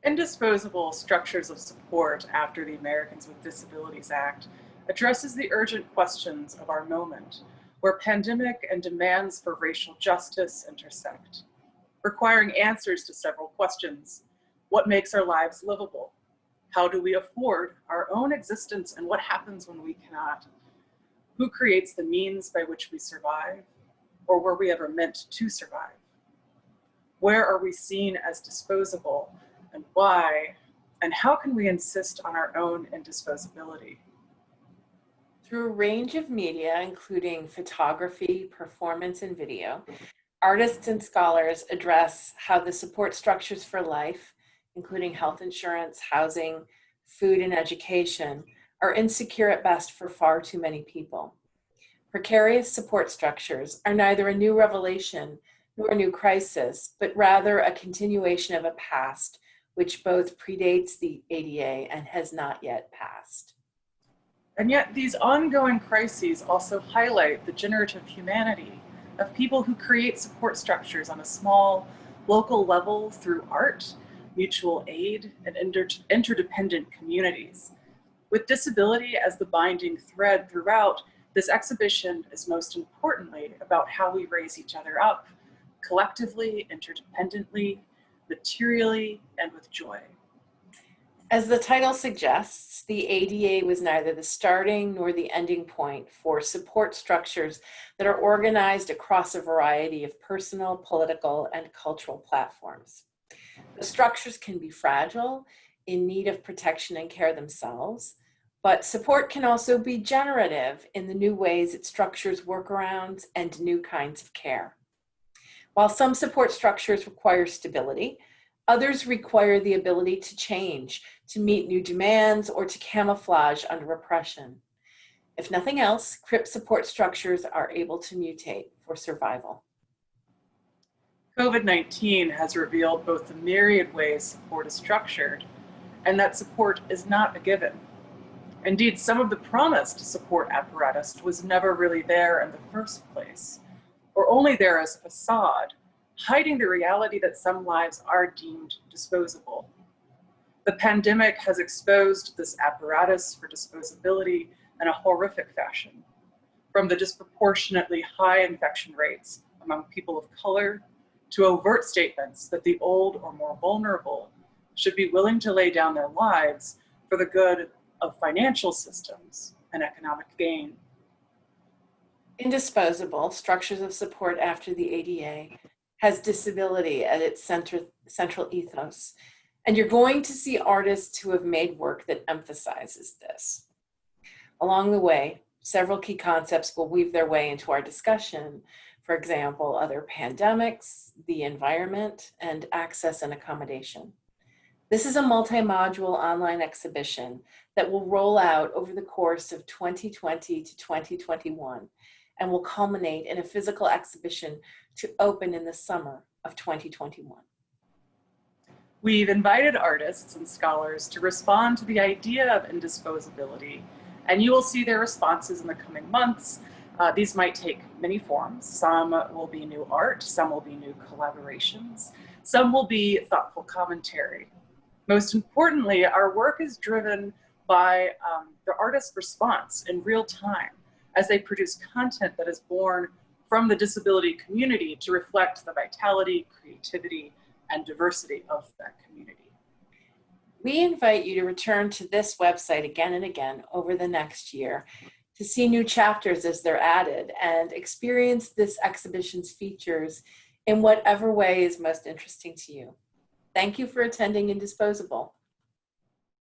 Indisposable Structures of Support after the Americans with Disabilities Act addresses the urgent questions of our moment, where pandemic and demands for racial justice intersect, requiring answers to several questions. What makes our lives livable? How do we afford our own existence, and what happens when we cannot? Who creates the means by which we survive, or were we ever meant to survive? Where are we seen as disposable, and why? And how can we insist on our own indisposability? Through a range of media, including photography, performance, and video, artists and scholars address how the support structures for life, including health insurance, housing, food, and education, are insecure at best for far too many people. Precarious support structures are neither a new revelation nor a new crisis, but rather a continuation of a past which both predates the ADA and has not yet passed. And yet these ongoing crises also highlight the generative humanity of people who create support structures on a small, local level through art, mutual aid, and interdependent communities. With disability as the binding thread throughout, this exhibition is most importantly about how we raise each other up, collectively, interdependently, materially, and with joy. As the title suggests, the ADA was neither the starting nor the ending point for support structures that are organized across a variety of personal, political, and cultural platforms. The structures can be fragile, in need of protection and care themselves, but support can also be generative in the new ways it structures workarounds and new kinds of care. While some support structures require stability, others require the ability to change, to meet new demands, or to camouflage under oppression. If nothing else, CRIP support structures are able to mutate for survival. COVID-19 has revealed both the myriad ways support is structured and that support is not a given. Indeed, some of the promised support apparatus was never really there in the first place, or only there as a facade, hiding the reality that some lives are deemed disposable. The pandemic has exposed this apparatus for disposability in a horrific fashion, from the disproportionately high infection rates among people of color to overt statements that the old or more vulnerable should be willing to lay down their lives for the good of financial systems and economic gain. Indisposable Structures of Support after the ADA has disability at its central ethos. And you're going to see artists who have made work that emphasizes this. Along the way, several key concepts will weave their way into our discussion. For example, other pandemics, the environment, and access and accommodation. This is a multi-module online exhibition that will roll out over the course of 2020 to 2021 and will culminate in a physical exhibition to open in the summer of 2021. We've invited artists and scholars to respond to the idea of indisposability, and you will see their responses in the coming months. These might take many forms. Some will be new art, some will be new collaborations, some will be thoughtful commentary. Most importantly, our work is driven by the artist's response in real time as they produce content that is born from the disability community to reflect the vitality, creativity, and diversity of that community. We invite you to return to this website again and again over the next year to see new chapters as they're added and experience this exhibition's features in whatever way is most interesting to you. Thank you for attending Indisposable.